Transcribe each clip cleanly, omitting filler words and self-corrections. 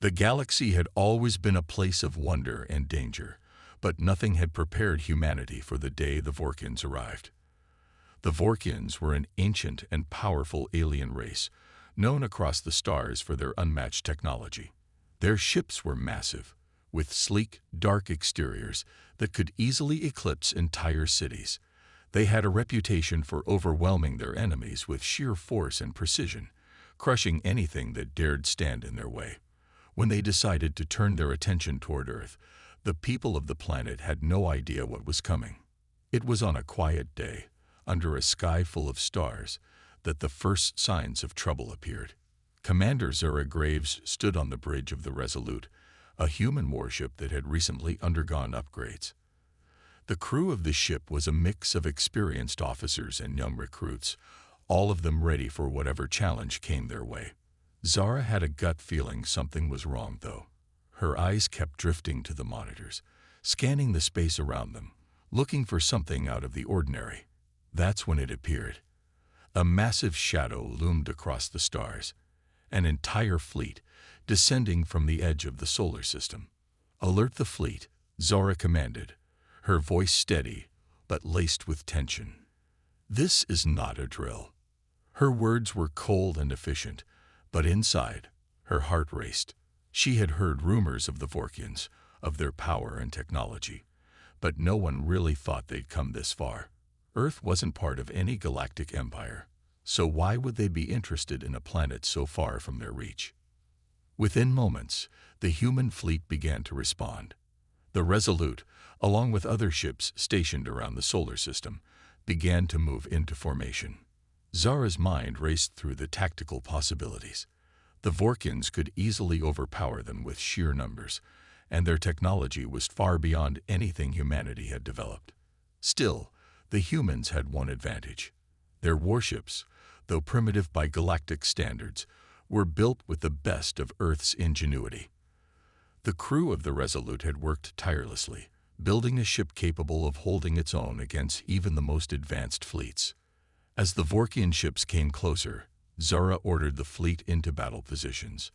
The galaxy had always been a place of wonder and danger, but nothing had prepared humanity for the day the Vorkins arrived. The Vorkins were an ancient and powerful alien race, known across the stars for their unmatched technology. Their ships were massive, with sleek, dark exteriors that could easily eclipse entire cities. They had a reputation for overwhelming their enemies with sheer force and precision, crushing anything that dared stand in their way. When they decided to turn their attention toward Earth, the people of the planet had no idea what was coming. It was on a quiet day, under a sky full of stars, that the first signs of trouble appeared. Commander Zara Graves stood on the bridge of the Resolute, a human warship that had recently undergone upgrades. The crew of the ship was a mix of experienced officers and young recruits, all of them ready for whatever challenge came their way. Zara had a gut feeling something was wrong, though. Her eyes kept drifting to the monitors, scanning the space around them, looking for something out of the ordinary. That's when it appeared. A massive shadow loomed across the stars, an entire fleet descending from the edge of the solar system. "Alert the fleet," Zara commanded, her voice steady but laced with tension. "This is not a drill." Her words were cold and efficient, but inside, her heart raced. She had heard rumors of the Vorkins, of their power and technology, but no one really thought they'd come this far. Earth wasn't part of any galactic empire, so why would they be interested in a planet so far from their reach? Within moments, the human fleet began to respond. The Resolute, along with other ships stationed around the solar system, began to move into formation. Zara's mind raced through the tactical possibilities. The Vorkins could easily overpower them with sheer numbers, and their technology was far beyond anything humanity had developed. Still, the humans had one advantage. Their warships, though primitive by galactic standards, were built with the best of Earth's ingenuity. The crew of the Resolute had worked tirelessly, building a ship capable of holding its own against even the most advanced fleets. As the Vorkian ships came closer, Zara ordered the fleet into battle positions.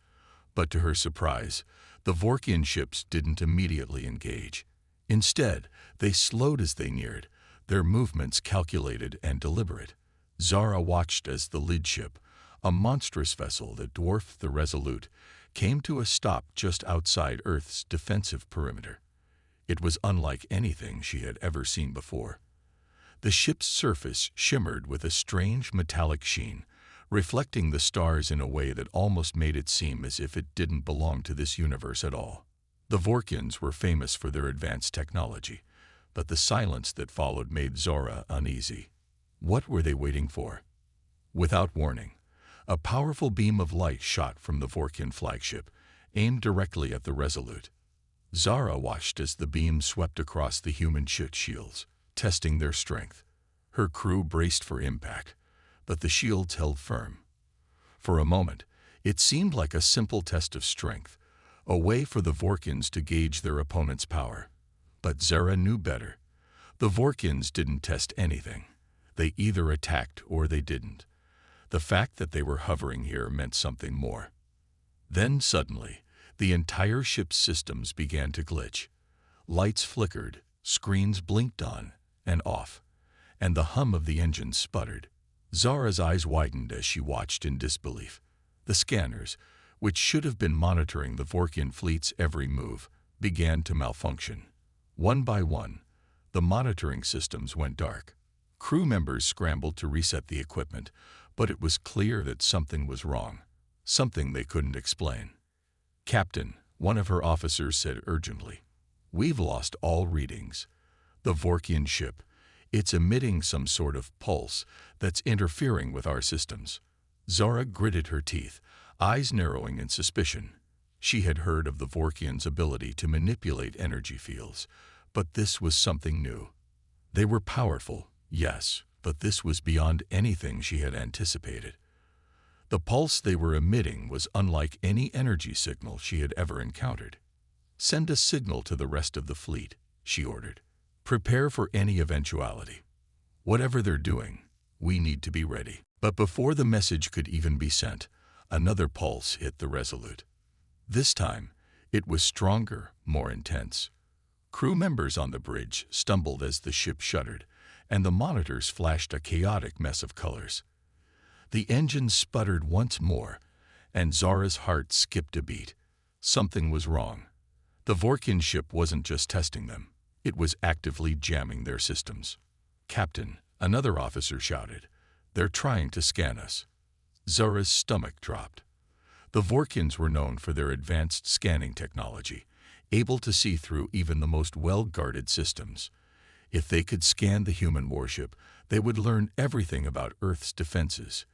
But to her surprise, the Vorkian ships didn't immediately engage. Instead, they slowed as they neared, their movements calculated and deliberate. Zara watched as the lead ship, a monstrous vessel that dwarfed the Resolute, came to a stop just outside Earth's defensive perimeter. It was unlike anything she had ever seen before. The ship's surface shimmered with a strange metallic sheen, reflecting the stars in a way that almost made it seem as if it didn't belong to this universe at all. The Vorkins were famous for their advanced technology, but the silence that followed made Zara uneasy. What were they waiting for? Without warning, a powerful beam of light shot from the Vorkin flagship, aimed directly at the Resolute. Zara watched as the beam swept across the human ship shields, testing their strength. Her crew braced for impact, but the shields held firm. For a moment, it seemed like a simple test of strength, a way for the Vorkins to gauge their opponent's power. But Zara knew better. The Vorkins didn't test anything. They either attacked or they didn't. The fact that they were hovering here meant something more. Then suddenly, the entire ship's systems began to glitch. Lights flickered, screens blinked on and off, and the hum of the engine sputtered. Zara's eyes widened as she watched in disbelief. The scanners, which should have been monitoring the Vorkin fleet's every move, began to malfunction. One by one, the monitoring systems went dark. Crew members scrambled to reset the equipment, but it was clear that something was wrong, something they couldn't explain. "Captain," one of her officers said urgently, "we've lost all readings. The Vorkian ship, it's emitting some sort of pulse that's interfering with our systems." Zara gritted her teeth, eyes narrowing in suspicion. She had heard of the Vorkians' ability to manipulate energy fields, but this was something new. They were powerful, yes, but this was beyond anything she had anticipated. The pulse they were emitting was unlike any energy signal she had ever encountered. "Send a signal to the rest of the fleet," she ordered. "Prepare for any eventuality. Whatever they're doing, we need to be ready." But before the message could even be sent, another pulse hit the Resolute. This time, it was stronger, more intense. Crew members on the bridge stumbled as the ship shuddered, and the monitors flashed a chaotic mess of colors. The engine sputtered once more, and Zara's heart skipped a beat. Something was wrong. The Vorkin ship wasn't just testing them. It was actively jamming their systems. "Captain," another officer shouted, "they're trying to scan us." Zara's stomach dropped. The Vorkins were known for their advanced scanning technology, able to see through even the most well-guarded systems. If they could scan the human warship, they would learn everything about Earth's defenses,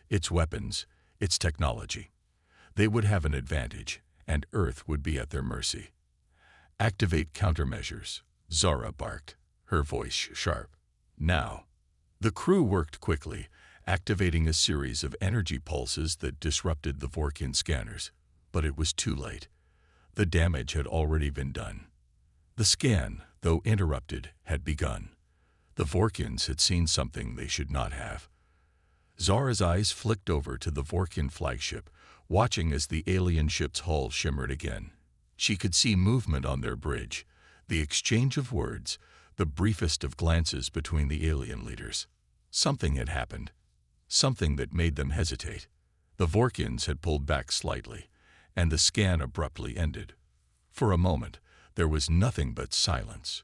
its weapons, its technology. They would have an advantage, and Earth would be at their mercy. "Activate countermeasures," Zara barked, her voice sharp. "Now." The crew worked quickly, activating a series of energy pulses that disrupted the Vorkin scanners. But it was too late. The damage had already been done. The scan, though interrupted, had begun. The Vorkins had seen something they should not have. Zara's eyes flicked over to the Vorkin flagship, watching as the alien ship's hull shimmered again. She could see movement on their bridge, the exchange of words, the briefest of glances between the alien leaders. Something had happened, something that made them hesitate. The Vorkins had pulled back slightly, and the scan abruptly ended. For a moment, there was nothing but silence.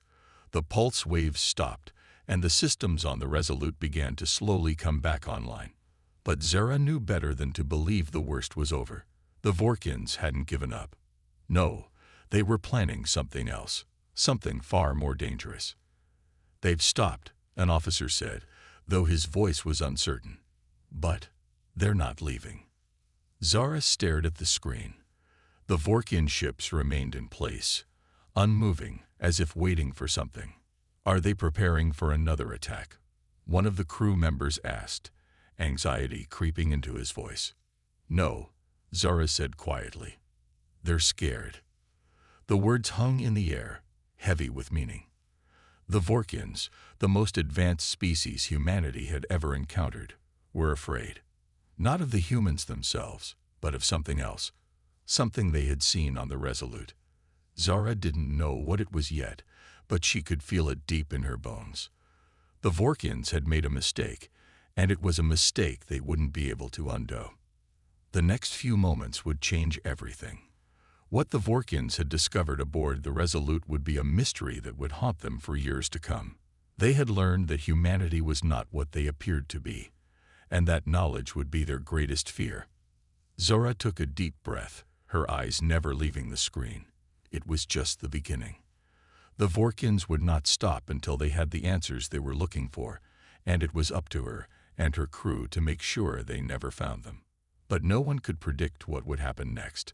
The pulse waves stopped, and the systems on the Resolute began to slowly come back online. But Zara knew better than to believe the worst was over. The Vorkins hadn't given up. No, they were planning something else, something far more dangerous. "They've stopped," an officer said, though his voice was uncertain. "But they're not leaving." Zara stared at the screen. The Vorkin ships remained in place, unmoving, as if waiting for something. "Are they preparing for another attack?" one of the crew members asked, anxiety creeping into his voice. "No," Zara said quietly. "They're scared." The words hung in the air, heavy with meaning. The Vorkins, the most advanced species humanity had ever encountered, were afraid. Not of the humans themselves, but of something else, something they had seen on the Resolute. Zara didn't know what it was yet, but she could feel it deep in her bones. The Vorkins had made a mistake, and it was a mistake they wouldn't be able to undo. The next few moments would change everything. What the Vorkins had discovered aboard the Resolute would be a mystery that would haunt them for years to come. They had learned that humanity was not what they appeared to be, and that knowledge would be their greatest fear. Zara took a deep breath, her eyes never leaving the screen. It was just the beginning. The Vorkins would not stop until they had the answers they were looking for, and it was up to her and her crew to make sure they never found them. But no one could predict what would happen next.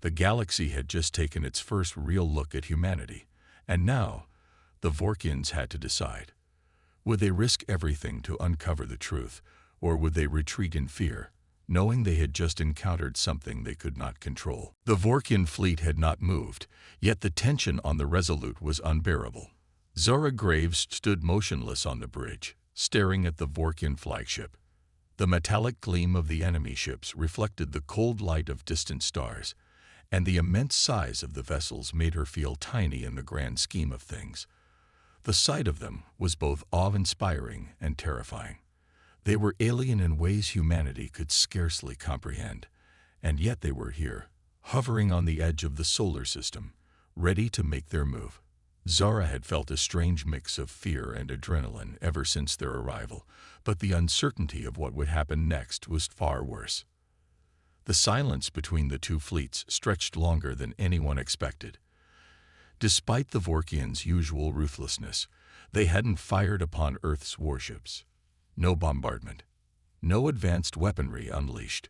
The galaxy had just taken its first real look at humanity, and now the Vorkins had to decide. Would they risk everything to uncover the truth, or would they retreat in fear, knowing they had just encountered something they could not control? The Vorkin fleet had not moved, yet the tension on the Resolute was unbearable. Zara Graves stood motionless on the bridge, staring at the Vorkin flagship. The metallic gleam of the enemy ships reflected the cold light of distant stars, and the immense size of the vessels made her feel tiny in the grand scheme of things. The sight of them was both awe-inspiring and terrifying. They were alien in ways humanity could scarcely comprehend, and yet they were here, hovering on the edge of the solar system, ready to make their move. Zara had felt a strange mix of fear and adrenaline ever since their arrival, but the uncertainty of what would happen next was far worse. The silence between the two fleets stretched longer than anyone expected. Despite the Vorkians' usual ruthlessness, they hadn't fired upon Earth's warships. No bombardment, no advanced weaponry unleashed.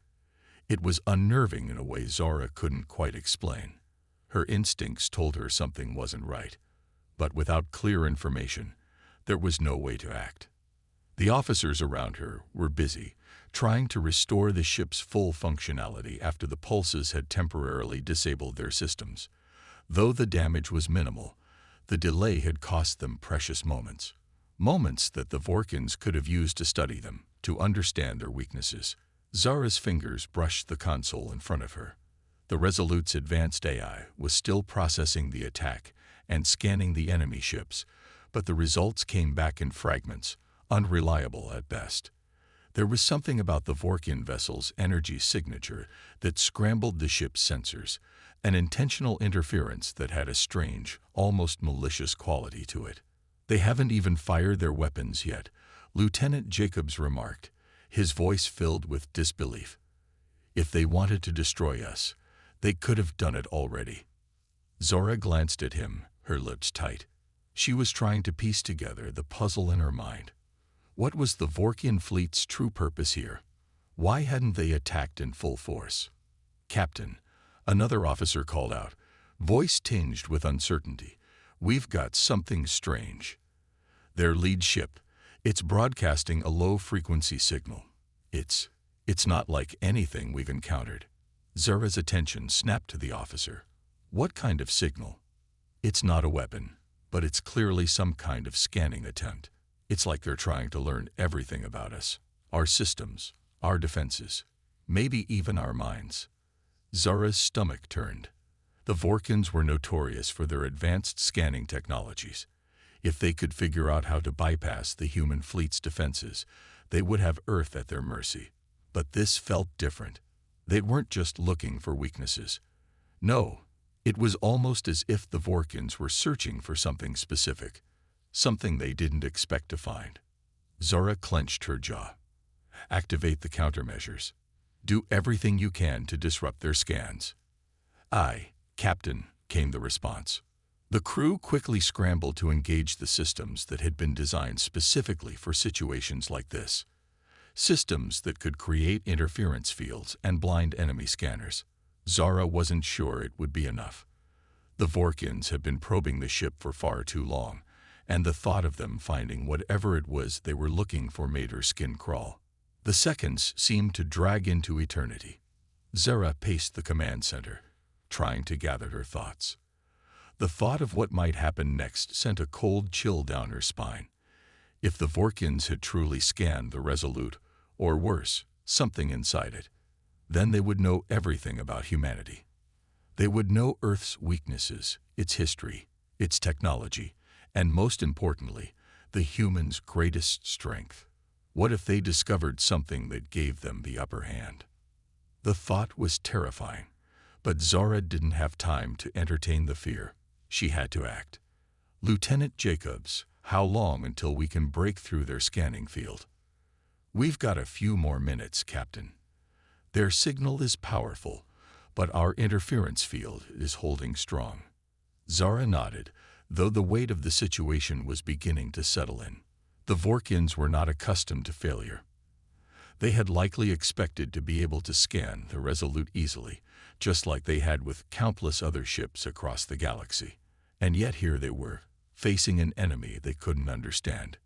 It was unnerving in a way Zara couldn't quite explain. Her instincts told her something wasn't right, but without clear information, there was no way to act. The officers around her were busy, trying to restore the ship's full functionality after the pulses had temporarily disabled their systems. Though the damage was minimal, the delay had cost them precious moments. Moments that the Vorkins could have used to study them, to understand their weaknesses. Zara's fingers brushed the console in front of her. The Resolute's advanced AI was still processing the attack and scanning the enemy ships, but the results came back in fragments, unreliable at best. There was something about the Vorkian vessel's energy signature that scrambled the ship's sensors, an intentional interference that had a strange, almost malicious quality to it. "They haven't even fired their weapons yet," Lieutenant Jacobs remarked, his voice filled with disbelief. "If they wanted to destroy us, they could have done it already." Zora glanced at him, her lips tight. She was trying to piece together the puzzle in her mind. What was the Vorkian fleet's true purpose here? Why hadn't they attacked in full force? "Captain," another officer called out, voice tinged with uncertainty, "we've got something strange." Their lead ship, it's broadcasting a low-frequency signal. It's not like anything we've encountered." Zora's attention snapped to the officer. "What kind of signal?" "It's not a weapon, but it's clearly some kind of scanning attempt. It's like they're trying to learn everything about us, our systems, our defenses, maybe even our minds." Zora's stomach turned. The Vorkins were notorious for their advanced scanning technologies. If they could figure out how to bypass the human fleet's defenses, they would have Earth at their mercy. But this felt different. They weren't just looking for weaknesses. No, it was almost as if the Vorkins were searching for something specific, something they didn't expect to find. Zora clenched her jaw. "Activate the countermeasures. Do everything you can to disrupt their scans." "Aye, Captain," came the response. The crew quickly scrambled to engage the systems that had been designed specifically for situations like this. Systems that could create interference fields and blind enemy scanners. Zora wasn't sure it would be enough. The Vorkins had been probing the ship for far too long, and the thought of them finding whatever it was they were looking for made her skin crawl. The seconds seemed to drag into eternity. Zora paced the command center, trying to gather her thoughts. The thought of what might happen next sent a cold chill down her spine. If the Vorkins had truly scanned the Resolute, or worse, something inside it, then they would know everything about humanity. They would know Earth's weaknesses, its history, its technology, and most importantly, the humans' greatest strength. What if they discovered something that gave them the upper hand? The thought was terrifying, but Zora didn't have time to entertain the fear. She had to act. "Lieutenant Jacobs, how long until we can break through their scanning field?" "We've got a few more minutes, Captain. Their signal is powerful, but our interference field is holding strong." Zora nodded, though the weight of the situation was beginning to settle in. The Vorkins were not accustomed to failure. They had likely expected to be able to scan the Resolute easily, just like they had with countless other ships across the galaxy. And yet here they were, facing an enemy they couldn't understand.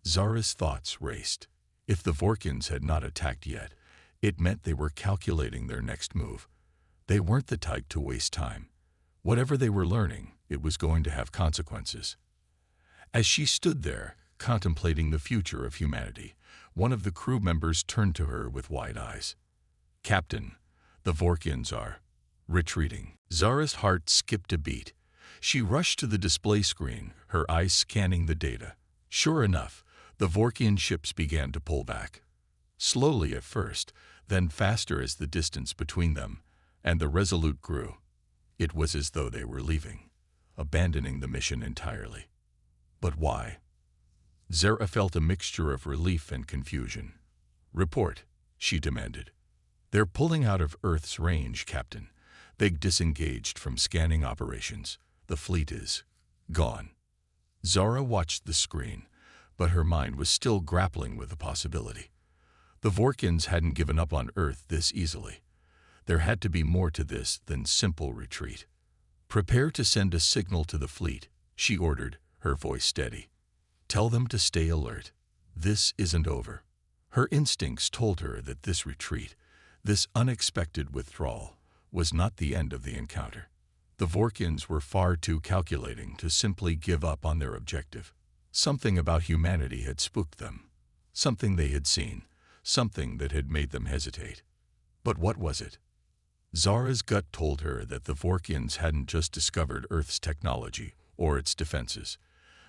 Zora's thoughts raced. If the Vorkins had not attacked yet, it meant they were calculating their next move. They weren't the type to waste time. Whatever they were learning, it was going to have consequences. As she stood there, contemplating the future of humanity, one of the crew members turned to her with wide eyes. "Captain, the Vorkins are retreating." Zora's heart skipped a beat. She rushed to the display screen, her eyes scanning the data. Sure enough, the Vorkian ships began to pull back. Slowly at first, then faster as the distance between them and the Resolute grew. It was as though they were leaving, abandoning the mission entirely. But why? Zora felt a mixture of relief and confusion. "Report," she demanded. "They're pulling out of Earth's range, Captain. They've disengaged from scanning operations. The fleet is gone." Zora watched the screen, but her mind was still grappling with the possibility. The Vorkins hadn't given up on Earth this easily. There had to be more to this than simple retreat. "Prepare to send a signal to the fleet," she ordered, her voice steady. "Tell them to stay alert. This isn't over." Her instincts told her that this retreat, this unexpected withdrawal, was not the end of the encounter. The Vorkins were far too calculating to simply give up on their objective. Something about humanity had spooked them. Something they had seen. Something that had made them hesitate. But what was it? Zara's gut told her that the Vorkians hadn't just discovered Earth's technology or its defenses.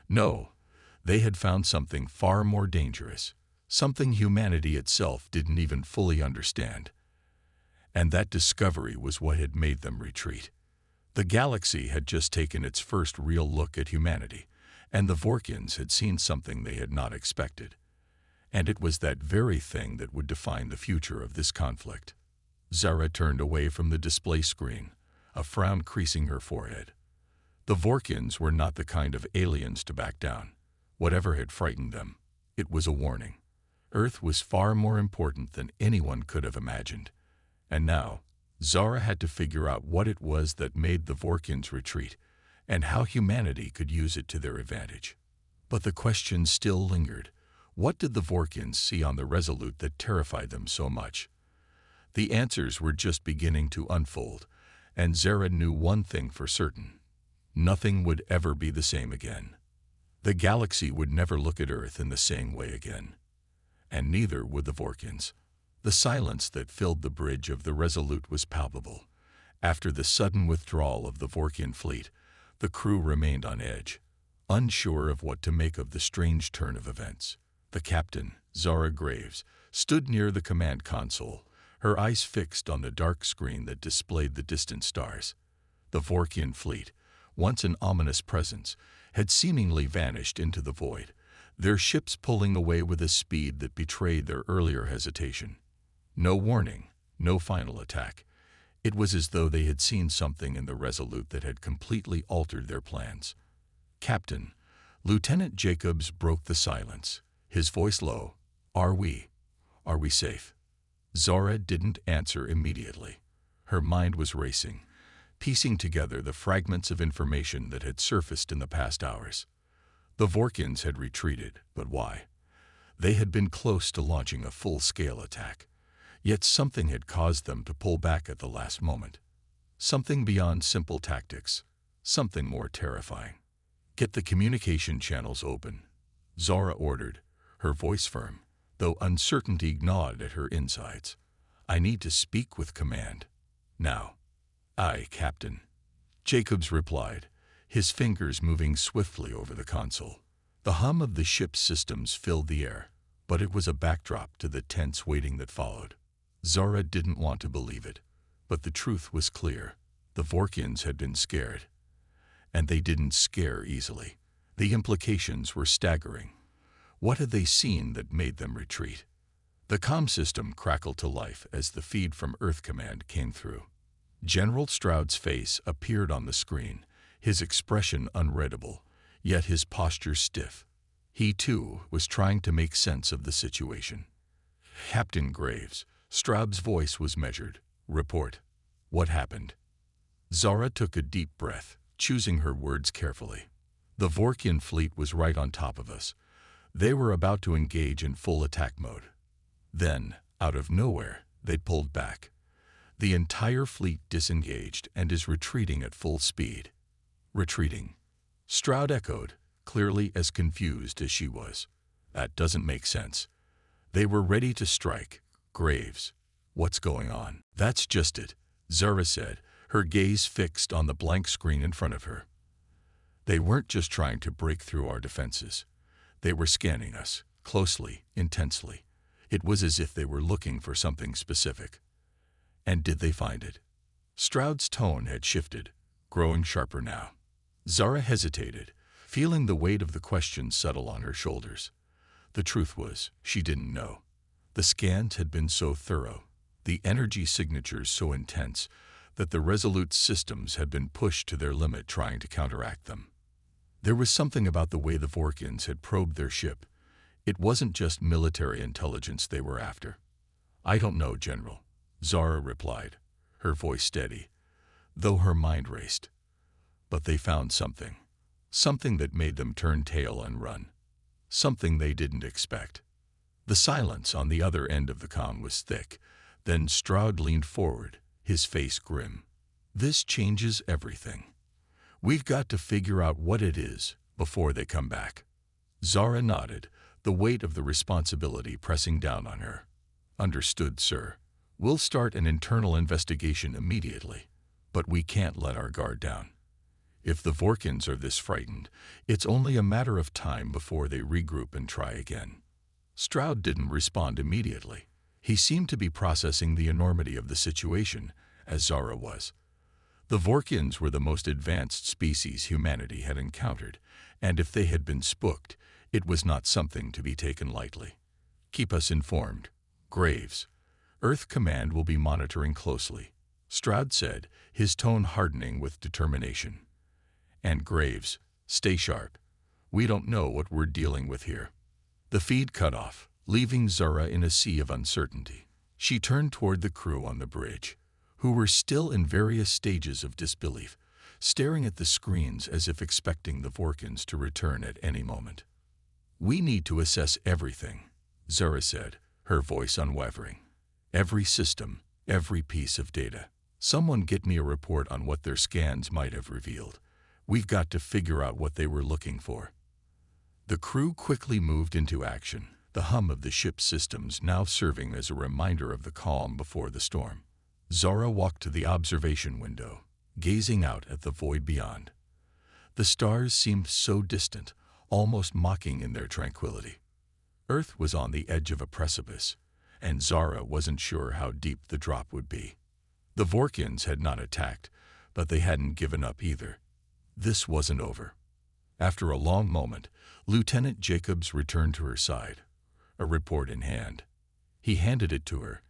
No, they had found something far more dangerous, something humanity itself didn't even fully understand. And that discovery was what had made them retreat. The galaxy had just taken its first real look at humanity, and the Vorkians had seen something they had not expected. And it was that very thing that would define the future of this conflict. Zara turned away from the display screen, a frown creasing her forehead. The Vorkians were not the kind of aliens to back down. Whatever had frightened them, it was a warning. Earth was far more important than anyone could have imagined. And now, Zara had to figure out what it was that made the Vorkians retreat, and how humanity could use it to their advantage. But the question still lingered. What did the Vorkians see on the Resolute that terrified them so much? The answers were just beginning to unfold, and Zara knew one thing for certain. Nothing would ever be the same again. The galaxy would never look at Earth in the same way again. And neither would the Vorkians. The silence that filled the bridge of the Resolute was palpable. After the sudden withdrawal of the Vorkian fleet, the crew remained on edge, unsure of what to make of the strange turn of events. The captain, Zara Graves, stood near the command console, her eyes fixed on the dark screen that displayed the distant stars. The Vorkian fleet, once an ominous presence, had seemingly vanished into the void, their ships pulling away with a speed that betrayed their earlier hesitation. No warning, no final attack. It was as though they had seen something in the Resolute that had completely altered their plans. "Captain," Lieutenant Jacobs broke the silence, his voice low. Are we safe?" Zara didn't answer immediately. Her mind was racing, piecing together the fragments of information that had surfaced in the past hours. The Vorkians had retreated, but why? They had been close to launching a full-scale attack, yet something had caused them to pull back at the last moment. Something beyond simple tactics, something more terrifying. "Get the communication channels open," Zara ordered, her voice firm, though uncertainty gnawed at her insides. "I need to speak with command. Now." "Aye, Captain," Jacobs replied, his fingers moving swiftly over the console. The hum of the ship's systems filled the air, but it was a backdrop to the tense waiting that followed. Zara didn't want to believe it, but the truth was clear. The Vorkians had been scared. And they didn't scare easily. The implications were staggering. What had they seen that made them retreat? The comm system crackled to life as the feed from Earth Command came through. General Stroud's face appeared on the screen, his expression unreadable, yet his posture stiff. He, too, was trying to make sense of the situation. "Captain Graves," Stroud's voice was measured. "Report. What happened?" Zara took a deep breath, choosing her words carefully. The Vorkian fleet was right on top of us. They were about to engage in full attack mode. Then, out of nowhere, they pulled back. The entire fleet disengaged and is retreating at full speed. "Retreating?" Stroud echoed, clearly as confused as she was. "That doesn't make sense. They were ready to strike. Graves, what's going on?" "That's just it," Zara said, her gaze fixed on the blank screen in front of her. "They weren't just trying to break through our defenses. They were scanning us, closely, intensely. It was as if they were looking for something specific." "And did they find it?" Stroud's tone had shifted, growing sharper now. Zara hesitated, feeling the weight of the question settle on her shoulders. The truth was, she didn't know. The scans had been so thorough, the energy signatures so intense, that the Resolute systems had been pushed to their limit trying to counteract them. There was something about the way the Vorkians had probed their ship. It wasn't just military intelligence they were after. "I don't know, General," Zara replied, her voice steady, though her mind raced. "But they found something. Something that made them turn tail and run. Something they didn't expect." The silence on the other end of the comm was thick. Then Stroud leaned forward, his face grim. "This changes everything. We've got to figure out what it is before they come back." Zara nodded, the weight of the responsibility pressing down on her. "Understood, sir. We'll start an internal investigation immediately, but we can't let our guard down. If the Vorkins are this frightened, it's only a matter of time before they regroup and try again." Stroud didn't respond immediately. He seemed to be processing the enormity of the situation, as Zara was. The Vorkins were the most advanced species humanity had encountered, and if they had been spooked, it was not something to be taken lightly. "Keep us informed. Graves. Earth Command will be monitoring closely," Stroud said, his tone hardening with determination. "And Graves, stay sharp. We don't know what we're dealing with here." The feed cut off, leaving Zara in a sea of uncertainty. She turned toward the crew on the bridge, who were still in various stages of disbelief, staring at the screens as if expecting the Vorkins to return at any moment. "We need to assess everything," Zara said, her voice unwavering. "Every system, every piece of data. Someone get me a report on what their scans might have revealed. We've got to figure out what they were looking for." The crew quickly moved into action, the hum of the ship's systems now serving as a reminder of the calm before the storm. Zara walked to the observation window, gazing out at the void beyond. The stars seemed so distant, almost mocking in their tranquility. Earth was on the edge of a precipice, and Zara wasn't sure how deep the drop would be. The Vorkins had not attacked, but they hadn't given up either. This wasn't over. After a long moment, Lieutenant Jacobs returned to her side, a report in hand. He handed it to her,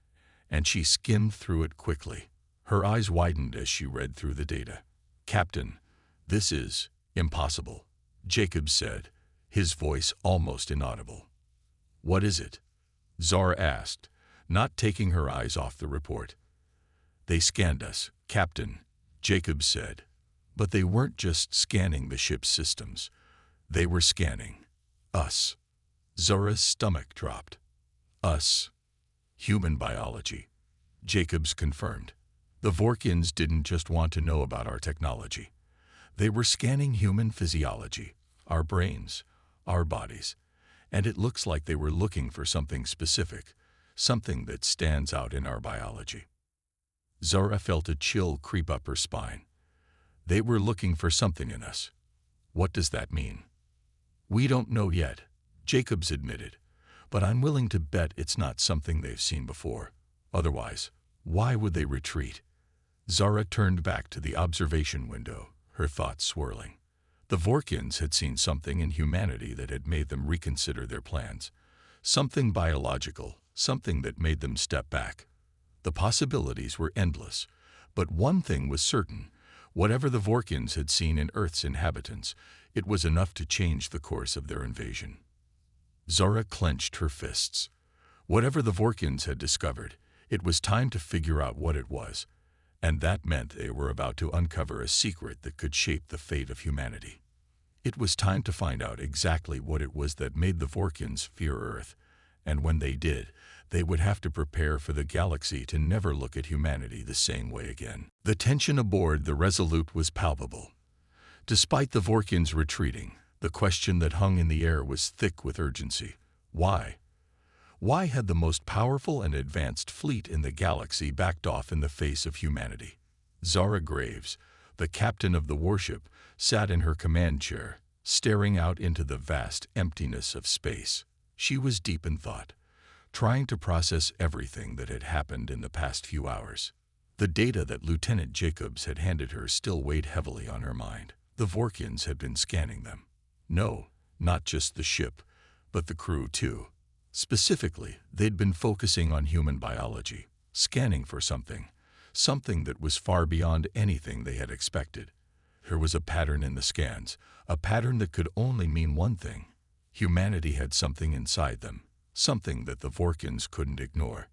and she skimmed through it quickly. Her eyes widened as she read through the data. "Captain, this is impossible," Jacobs said, his voice almost inaudible. "What is it?" Zara asked, not taking her eyes off the report. "They scanned us, Captain," Jacobs said. But they weren't just scanning the ship's systems. They were scanning us. Zara's stomach dropped. "Us." "Human biology," Jacobs confirmed. "The Vorkins didn't just want to know about our technology. They were scanning human physiology, our brains, our bodies, and it looks like they were looking for something specific, something that stands out in our biology." Zara felt a chill creep up her spine. "They were looking for something in us. What does that mean?" "We don't know yet," Jacobs admitted, "but I'm willing to bet it's not something they've seen before. Otherwise, why would they retreat?" Zara turned back to the observation window, her thoughts swirling. The Vorkins had seen something in humanity that had made them reconsider their plans. Something biological, something that made them step back. The possibilities were endless, but one thing was certain. Whatever the Vorkins had seen in Earth's inhabitants, it was enough to change the course of their invasion. Zara clenched her fists. Whatever the Vorkins had discovered, it was time to figure out what it was, and that meant they were about to uncover a secret that could shape the fate of humanity. It was time to find out exactly what it was that made the Vorkins fear Earth, and when they did, they would have to prepare for the galaxy to never look at humanity the same way again. The tension aboard the Resolute was palpable. Despite the Vorkins retreating, the question that hung in the air was thick with urgency. Why? Why had the most powerful and advanced fleet in the galaxy backed off in the face of humanity? Zara Graves, the captain of the warship, sat in her command chair, staring out into the vast emptiness of space. She was deep in thought, trying to process everything that had happened in the past few hours. The data that Lieutenant Jacobs had handed her still weighed heavily on her mind. The Vorkins had been scanning them. No, not just the ship, but the crew too. Specifically, they'd been focusing on human biology, scanning for something that was far beyond anything they had expected. There was a pattern in the scans, a pattern that could only mean one thing. Humanity had something inside them, something that the Vorkins couldn't ignore.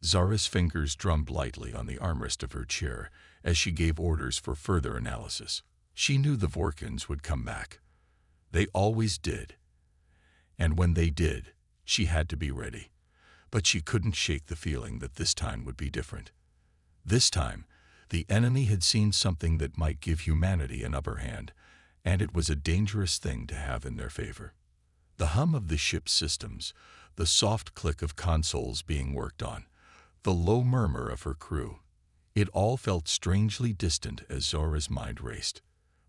Zara's fingers drummed lightly on the armrest of her chair as she gave orders for further analysis. She knew the Vorkins would come back. They always did. And when they did, she had to be ready. But she couldn't shake the feeling that this time would be different. This time, the enemy had seen something that might give humanity an upper hand, and it was a dangerous thing to have in their favor. The hum of the ship's systems, the soft click of consoles being worked on, the low murmur of her crew. It all felt strangely distant as Zora's mind raced.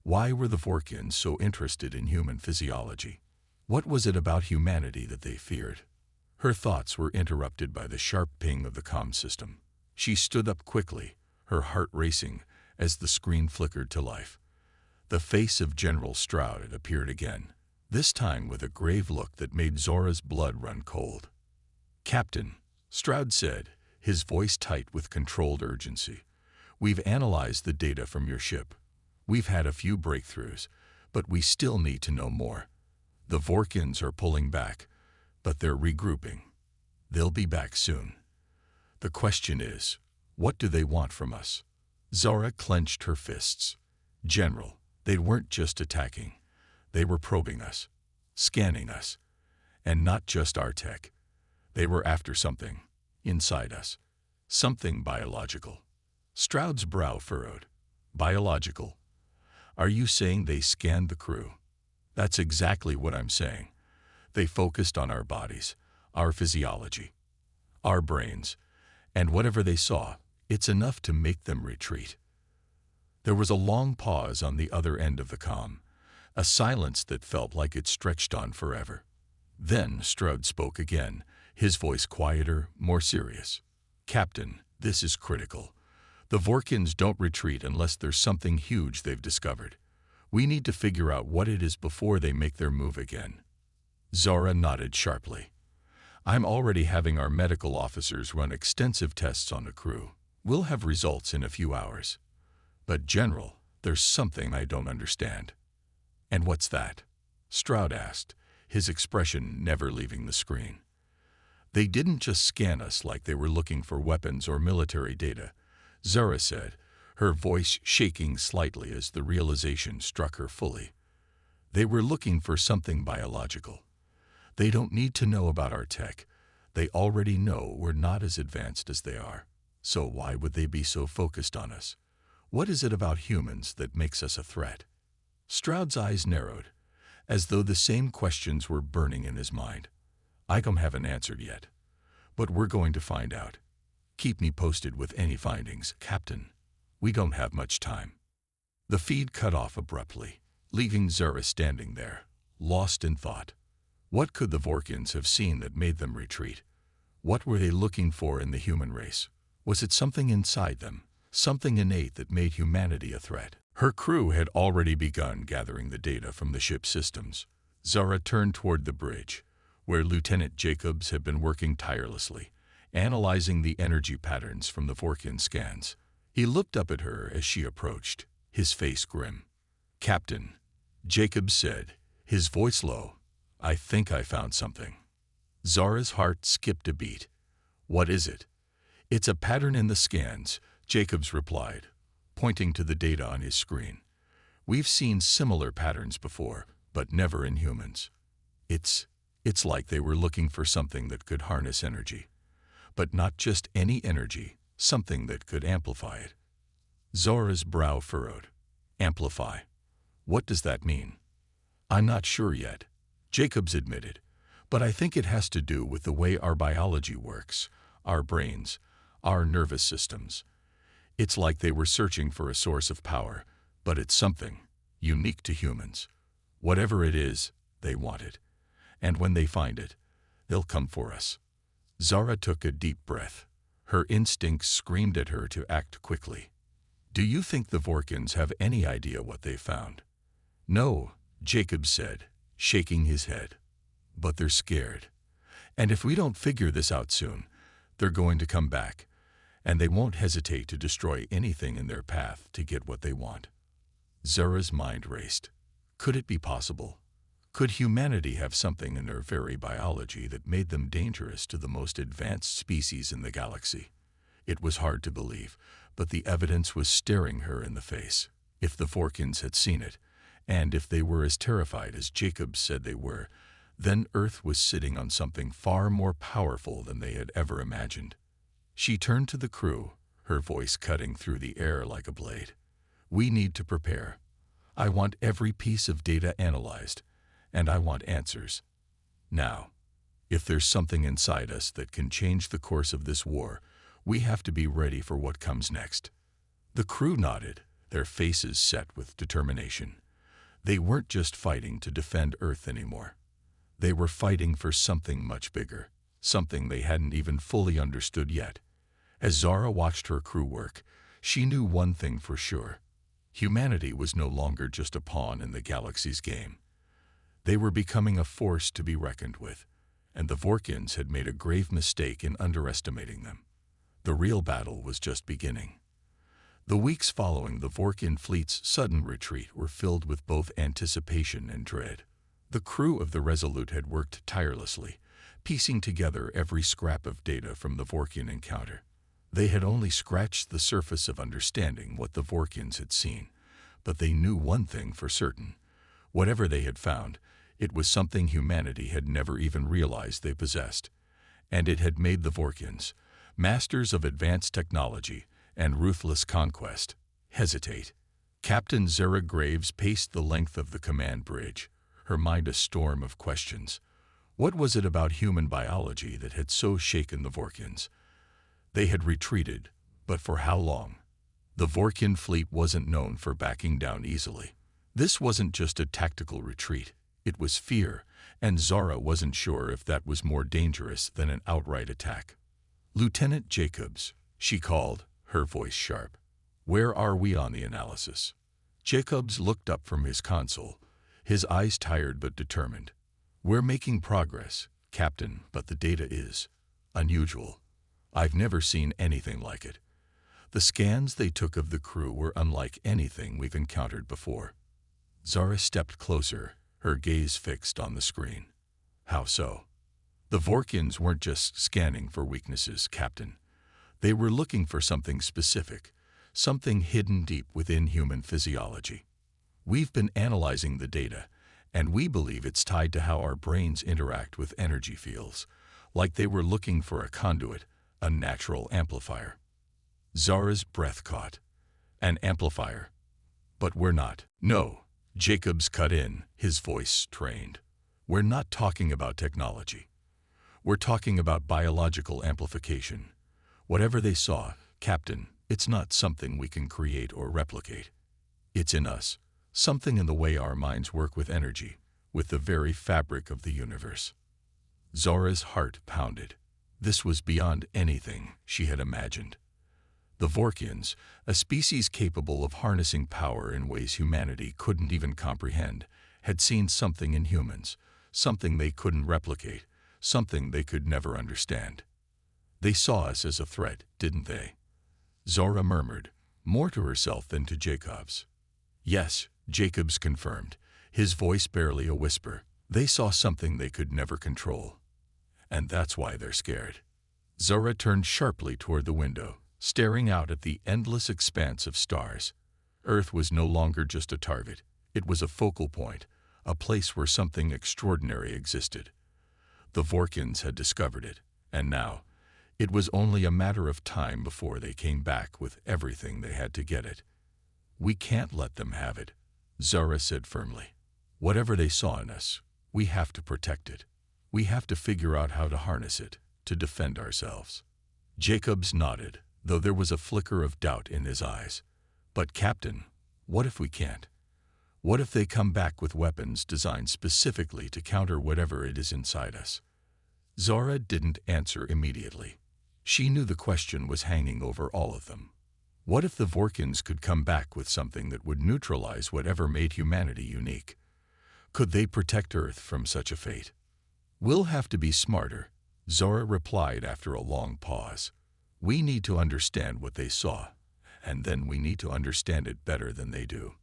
Why were the Vorkins so interested in human physiology? What was it about humanity that they feared? Her thoughts were interrupted by the sharp ping of the comm system. She stood up quickly, her heart racing as the screen flickered to life. The face of General Stroud appeared again, this time with a grave look that made Zora's blood run cold. "Captain," Stroud said, his voice tight with controlled urgency, "we've analyzed the data from your ship. We've had a few breakthroughs, but we still need to know more. The Vorkins are pulling back, but they're regrouping. They'll be back soon. The question is, what do they want from us?" Zora clenched her fists. "General, they weren't just attacking. They were probing us, scanning us, and not just our tech. They were after something inside us, something biological." Stroud's brow furrowed. "Biological? Are you saying they scanned the crew?" "That's exactly what I'm saying. They focused on our bodies, our physiology, our brains, and whatever they saw, it's enough to make them retreat." There was a long pause on the other end of the comm, a silence that felt like it stretched on forever. Then Stroud spoke again, his voice quieter, more serious. "Captain, this is critical. The Vorkins don't retreat unless there's something huge they've discovered. We need to figure out what it is before they make their move again." Zora nodded sharply. "I'm already having our medical officers run extensive tests on the crew. We'll have results in a few hours. But General, there's something I don't understand." "And what's that?" Stroud asked, his expression never leaving the screen. "They didn't just scan us like they were looking for weapons or military data," Zora said, her voice shaking slightly as the realization struck her fully. "They were looking for something biological. They don't need to know about our tech. They already know we're not as advanced as they are. So why would they be so focused on us? What is it about humans that makes us a threat?" Stroud's eyes narrowed, as though the same questions were burning in his mind. "I haven't answered yet, but we're going to find out. Keep me posted with any findings, Captain. We don't have much time." The feed cut off abruptly, leaving Zora standing there, lost in thought. What could the Vorkins have seen that made them retreat? What were they looking for in the human race? Was it something inside them, something innate that made humanity a threat? Her crew had already begun gathering the data from the ship's systems. Zora turned toward the bridge, where Lieutenant Jacobs had been working tirelessly, analyzing the energy patterns from the Vorkin scans. He looked up at her as she approached, his face grim. "Captain," Jacobs said, his voice low, "I think I found something." Zora's heart skipped a beat. "What is it?" "It's a pattern in the scans," Jacobs replied, pointing to the data on his screen. "We've seen similar patterns before, but never in humans. It's like they were looking for something that could harness energy. But not just any energy, something that could amplify it." Zora's brow furrowed. "Amplify? What does that mean?" "I'm not sure yet," Jacobs admitted, "but I think it has to do with the way our biology works, our brains, our nervous systems. It's like they were searching for a source of power, but it's something unique to humans. Whatever it is, they want it. And when they find it, they'll come for us." Zora took a deep breath. Her instincts screamed at her to act quickly. "Do you think the Vorkins have any idea what they found?" "No," Jacobs said, shaking his head. "But they're scared. And if we don't figure this out soon, they're going to come back, and they won't hesitate to destroy anything in their path to get what they want." Zora's mind raced. Could it be possible? Could humanity have something in their very biology that made them dangerous to the most advanced species in the galaxy? It was hard to believe, but the evidence was staring her in the face. If the Vorkins had seen it, and if they were as terrified as Jacobs said they were, then Earth was sitting on something far more powerful than they had ever imagined. She turned to the crew, her voice cutting through the air like a blade. "We need to prepare. I want every piece of data analyzed, and I want answers. Now, if there's something inside us that can change the course of this war, We have to be ready for what comes next." The crew nodded, their faces set with determination. They weren't just fighting to defend Earth anymore. They were fighting for something much bigger, something they hadn't even fully understood yet. As Zara watched her crew work, she knew one thing for sure. Humanity was no longer just a pawn in the galaxy's game. They were becoming a force to be reckoned with, and the Vorkins had made a grave mistake in underestimating them. The real battle was just beginning. The weeks following the Vorkin fleet's sudden retreat were filled with both anticipation and dread. The crew of the Resolute had worked tirelessly, piecing together every scrap of data from the Vorkin encounter. They had only scratched the surface of understanding what the Vorkins had seen, but they knew one thing for certain. Whatever they had found, it was something humanity had never even realized they possessed, and it had made the Vorkins, masters of advanced technology and ruthless conquest, hesitate. Captain Zara Graves paced the length of the command bridge, her mind a storm of questions. What was it about human biology that had so shaken the Vorkins? They had retreated, but for how long? The Vorkin fleet wasn't known for backing down easily. This wasn't just a tactical retreat, it was fear, and Zara wasn't sure if that was more dangerous than an outright attack. "Lieutenant Jacobs," she called, her voice sharp. "Where are we on the analysis?" Jacobs looked up from his console, his eyes tired but determined. "We're making progress, Captain, but the data is unusual. I've never seen anything like it. The scans they took of the crew were unlike anything we've encountered before." Zara stepped closer, her gaze fixed on the screen. "How so?" "The Vorkins weren't just scanning for weaknesses, Captain. They were looking for something specific, something hidden deep within human physiology. We've been analyzing the data, and we believe it's tied to how our brains interact with energy fields, like they were looking for a conduit, a natural amplifier." Zara's breath caught. "An amplifier? But we're not." "No," Jacobs cut in, his voice strained. "We're not talking about technology. We're talking about biological amplification. Whatever they saw, Captain, it's not something we can create or replicate. It's in us, something in the way our minds work with energy, with the very fabric of the universe." Zara's heart pounded. This was beyond anything she had imagined. The Vorkins, a species capable of harnessing power in ways humanity couldn't even comprehend, had seen something in humans, something they couldn't replicate, something they could never understand. "They saw us as a threat, didn't they?" Zara murmured, more to herself than to Jacobs. "Yes," Jacobs confirmed, his voice barely a whisper. "They saw something they could never control. And that's why they're scared." Zara turned sharply toward the window, staring out at the endless expanse of stars. Earth was no longer just a target. It was a focal point, a place where something extraordinary existed. The Vorkins had discovered it, and now, it was only a matter of time before they came back with everything they had to get it. "We can't let them have it," Zara said firmly. "Whatever they saw in us, we have to protect it. We have to figure out how to harness it, to defend ourselves." Jacobs nodded, though there was a flicker of doubt in his eyes. "But Captain, what if we can't? What if they come back with weapons designed specifically to counter whatever it is inside us?" Zara didn't answer immediately. She knew the question was hanging over all of them. What if the Vorkins could come back with something that would neutralize whatever made humanity unique? Could they protect Earth from such a fate? "We'll have to be smarter," Zara replied after a long pause. "We need to understand what they saw, and then we need to understand it better than they do.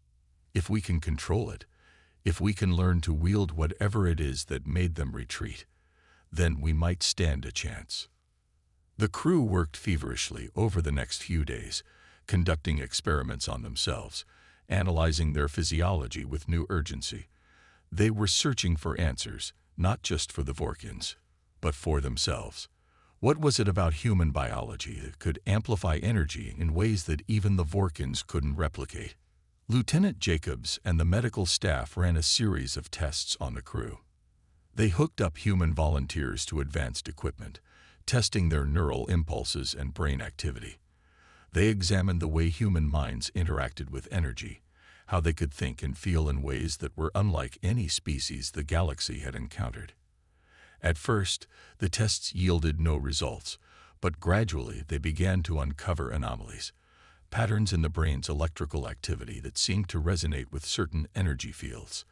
If we can control it, if we can learn to wield whatever it is that made them retreat, then we might stand a chance." The crew worked feverishly over the next few days, conducting experiments on themselves, analyzing their physiology with new urgency. They were searching for answers, not just for the Vorkins, but for themselves. What was it about human biology that could amplify energy in ways that even the Vorkins couldn't replicate? Lieutenant Jacobs and the medical staff ran a series of tests on the crew. They hooked up human volunteers to advanced equipment, testing their neural impulses and brain activity. They examined the way human minds interacted with energy, how they could think and feel in ways that were unlike any species the galaxy had encountered. At first, the tests yielded no results, but gradually they began to uncover anomalies, patterns in the brain's electrical activity that seemed to resonate with certain energy fields.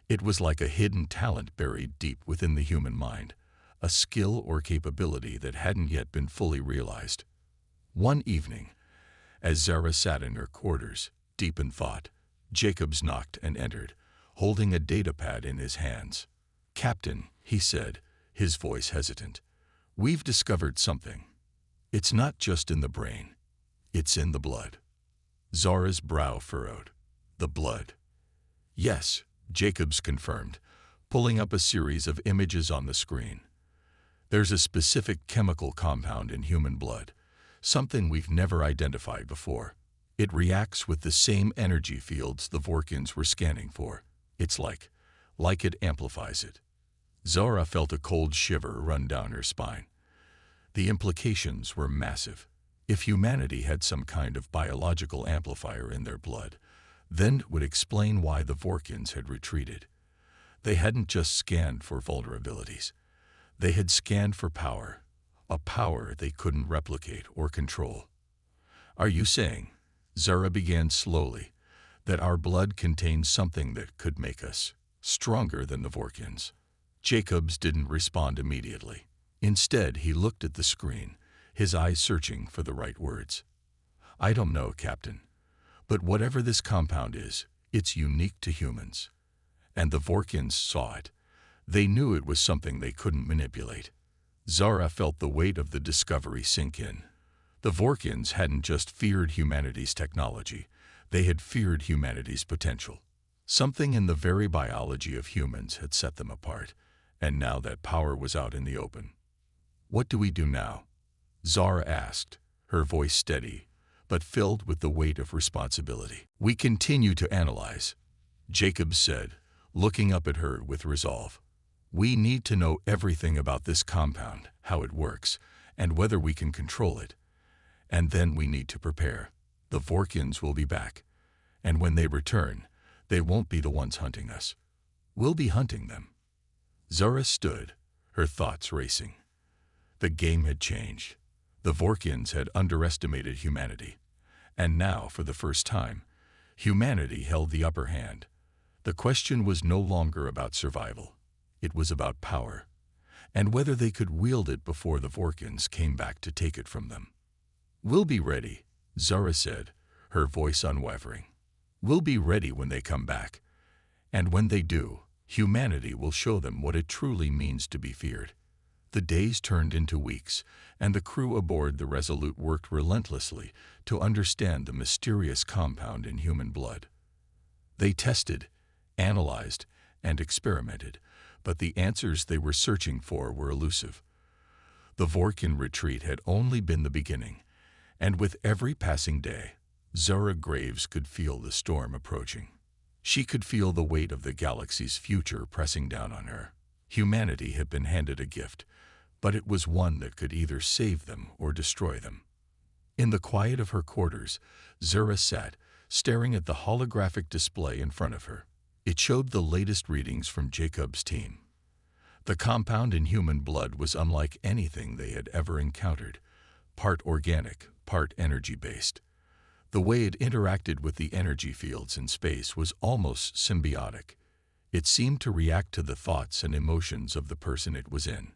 It was like a hidden talent buried deep within the human mind, a skill or capability that hadn't yet been fully realized. One evening, as Zara sat in her quarters, deep in thought, Jacobs knocked and entered, holding a datapad in his hands. "Captain," he said, his voice hesitant, "we've discovered something. It's not just in the brain. It's in the blood." Zara's brow furrowed. "The blood?" "Yes," Jacobs confirmed, pulling up a series of images on the screen. "There's a specific chemical compound in human blood, something we've never identified before. It reacts with the same energy fields the Vorkins were scanning for. It's like it amplifies it." Zara felt a cold shiver run down her spine. The implications were massive. If humanity had some kind of biological amplifier in their blood, then it would explain why the Vorkins had retreated. They hadn't just scanned for vulnerabilities. They had scanned for power, a power they couldn't replicate or control. "Are you saying," Zara began slowly, "that our blood contains something that could make us stronger than the Vorkins?" Jacobs didn't respond immediately. Instead, he looked at the screen, his eyes searching for the right words. "I don't know, Captain. But whatever this compound is, it's unique to humans. And the Vorkins saw it. They knew it was something they couldn't manipulate." Zara felt the weight of the discovery sink in. The Vorkins hadn't just feared humanity's technology, they had feared humanity's potential. Something in the very biology of humans had set them apart, and now that power was out in the open. "What do we do now?" Zara asked, her voice steady, but filled with the weight of responsibility. "We continue to analyze," Jacobs said, looking up at her with resolve. "We need to know everything about this compound, how it works, and whether we can control it. And then we need to prepare. The Vorkins will be back, and when they return, they won't be the ones hunting us. We'll be hunting them." Zara stood, her thoughts racing. The game had changed. The Vorkins had underestimated humanity, and now, for the first time, humanity held the upper hand. The question was no longer about survival. It was about power, and whether they could wield it before the Vorkins came back to take it from them. "We'll be ready," Zara said, her voice unwavering. "We'll be ready when they come back. And when they do, humanity will show them what it truly means to be feared." The days turned into weeks, and the crew aboard the Resolute worked relentlessly to understand the mysterious compound in human blood. They tested, analyzed, and experimented, but the answers they were searching for were elusive. The Vorkin retreat had only been the beginning, and with every passing day, Zara Graves could feel the storm approaching. She could feel the weight of the galaxy's future pressing down on her. Humanity had been handed a gift, but it was one that could either save them or destroy them. In the quiet of her quarters, Zara sat, staring at the holographic display in front of her. It showed the latest readings from Jacob's team. The compound in human blood was unlike anything they had ever encountered, part organic, part energy-based. The way it interacted with the energy fields in space was almost symbiotic. It seemed to react to the thoughts and emotions of the person it was in.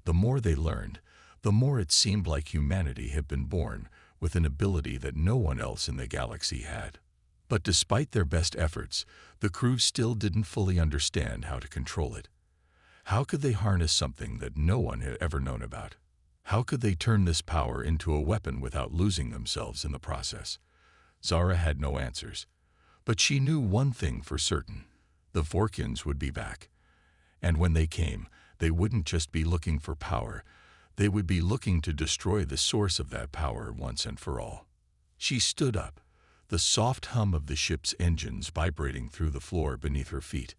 The more they learned, the more it seemed like humanity had been born with an ability that no one else in the galaxy had. But despite their best efforts, the crew still didn't fully understand how to control it. How could they harness something that no one had ever known about? How could they turn this power into a weapon without losing themselves in the process? Zara had no answers, but she knew one thing for certain: the Vorkins would be back. And when they came, they wouldn't just be looking for power, they would be looking to destroy the source of that power once and for all. She stood up, the soft hum of the ship's engines vibrating through the floor beneath her feet.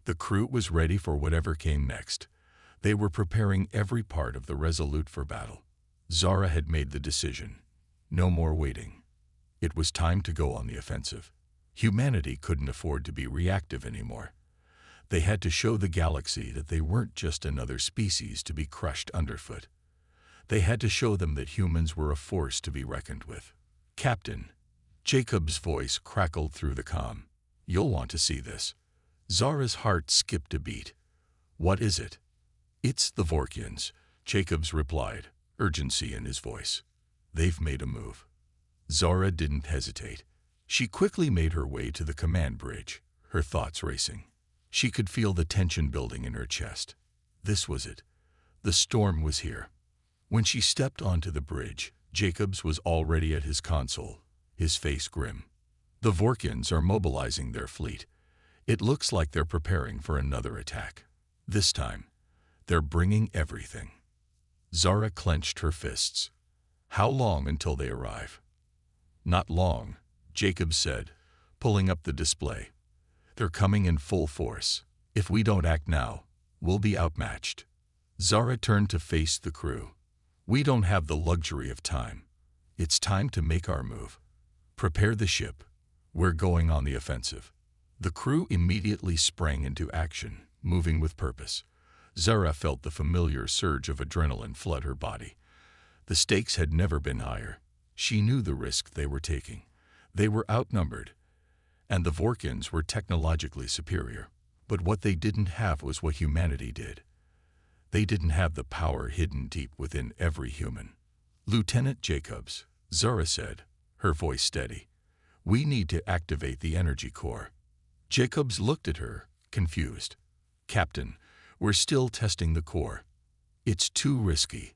The crew was ready for whatever came next. They were preparing every part of the Resolute for battle. Zara had made the decision. No more waiting. It was time to go on the offensive. Humanity couldn't afford to be reactive anymore. They had to show the galaxy that they weren't just another species to be crushed underfoot. They had to show them that humans were a force to be reckoned with. "Captain," Jacob's voice crackled through the comm. "You'll want to see this." Zara's heart skipped a beat. "What is it?" "It's the Vorkians," Jacobs replied, urgency in his voice. "They've made a move." Zara didn't hesitate. She quickly made her way to the command bridge, her thoughts racing. She could feel the tension building in her chest. This was it. The storm was here. When she stepped onto the bridge, Jacobs was already at his console, his face grim. "The Vorkians are mobilizing their fleet. It looks like they're preparing for another attack. This time, they're bringing everything." Zara clenched her fists. "How long until they arrive?" "Not long," Jacobs said, pulling up the display. "They're coming in full force. If we don't act now, we'll be outmatched." Zara turned to face the crew. "We don't have the luxury of time. It's time to make our move. Prepare the ship. We're going on the offensive." The crew immediately sprang into action, moving with purpose. Zara felt the familiar surge of adrenaline flood her body. The stakes had never been higher. She knew the risk they were taking. They were outnumbered, and the Vorkians were technologically superior. But what they didn't have was what humanity did. They didn't have the power hidden deep within every human. "Lieutenant Jacobs," Zara said, her voice steady, "we need to activate the energy core." Jacobs looked at her, confused. "Captain, we're still testing the core. It's too risky."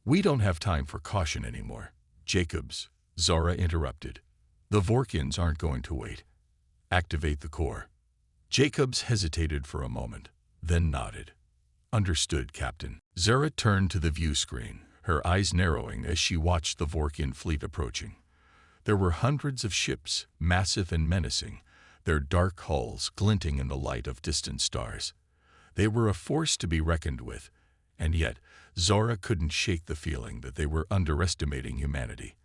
"We don't have time for caution anymore." "Jacobs," Zara interrupted. "The Vorkians aren't going to wait. Activate the core." Jacobs hesitated for a moment, then nodded. "Understood, Captain." Zara turned to the view screen, her eyes narrowing as she watched the Vorkian fleet approaching. There were hundreds of ships, massive and menacing, their dark hulls glinting in the light of distant stars. They were a force to be reckoned with, and yet Zara couldn't shake the feeling that they were underestimating humanity.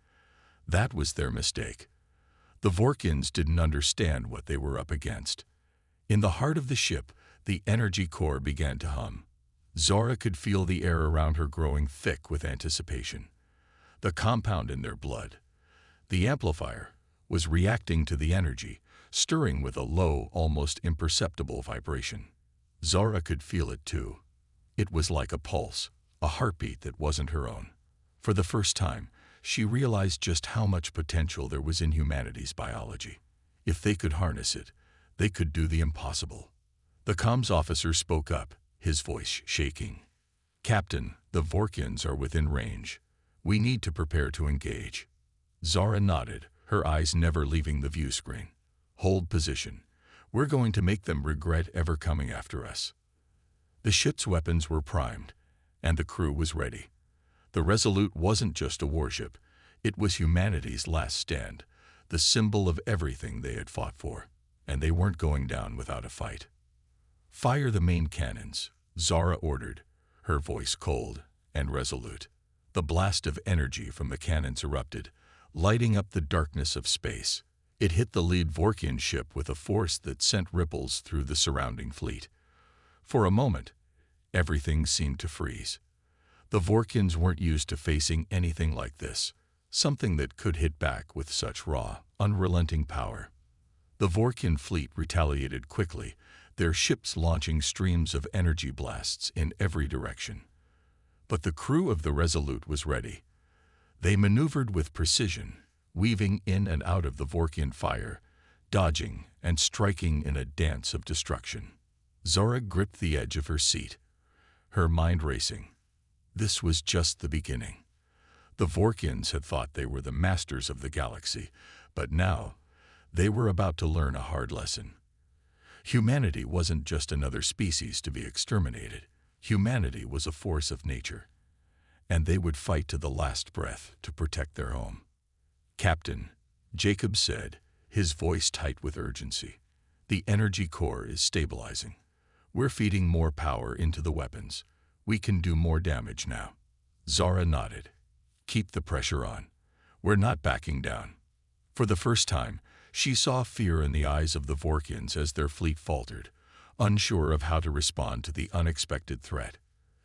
That was their mistake. The Vorkians didn't understand what they were up against. In the heart of the ship, the energy core began to hum. Zara could feel the air around her growing thick with anticipation. The compound in their blood, the amplifier, was reacting to the energy, stirring with a low, almost imperceptible vibration. Zara could feel it too. It was like a pulse, a heartbeat that wasn't her own. For the first time, she realized just how much potential there was in humanity's biology. If they could harness it, they could do the impossible. The comms officer spoke up, his voice shaking. "Captain, the Vorkians are within range. We need to prepare to engage." Zara nodded, her eyes never leaving the view screen. "Hold position. We're going to make them regret ever coming after us." The ship's weapons were primed, and the crew was ready. The Resolute wasn't just a warship. It was humanity's last stand, the symbol of everything they had fought for, and they weren't going down without a fight. "Fire the main cannons," Zara ordered, her voice cold and resolute. The blast of energy from the cannons erupted, lighting up the darkness of space. It hit the lead Vorkian ship with a force that sent ripples through the surrounding fleet. For a moment, everything seemed to freeze. The Vorkians weren't used to facing anything like this, something that could hit back with such raw, unrelenting power. The Vorkian fleet retaliated quickly, their ships launching streams of energy blasts in every direction. But the crew of the Resolute was ready. They maneuvered with precision, weaving in and out of the Vorkian fire, dodging and striking in a dance of destruction. Zara gripped the edge of her seat, her mind racing. This was just the beginning. The Vorkians had thought they were the masters of the galaxy, but now they were about to learn a hard lesson. Humanity wasn't just another species to be exterminated. Humanity was a force of nature, and they would fight to the last breath to protect their home. "Captain," Jacobs said, his voice tight with urgency, "the energy core is stabilizing. We're feeding more power into the weapons. We can do more damage now." Zara nodded. "Keep the pressure on. We're not backing down." For the first time, she saw fear in the eyes of the Vorkins as their fleet faltered, unsure of how to respond to the unexpected threat.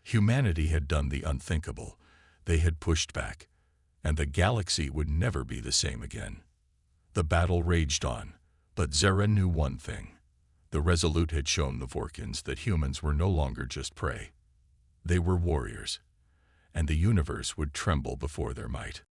Humanity had done the unthinkable. They had pushed back, and the galaxy would never be the same again. The battle raged on, but Zara knew one thing. The Resolute had shown the Vorkins that humans were no longer just prey. They were warriors, and the universe would tremble before their might.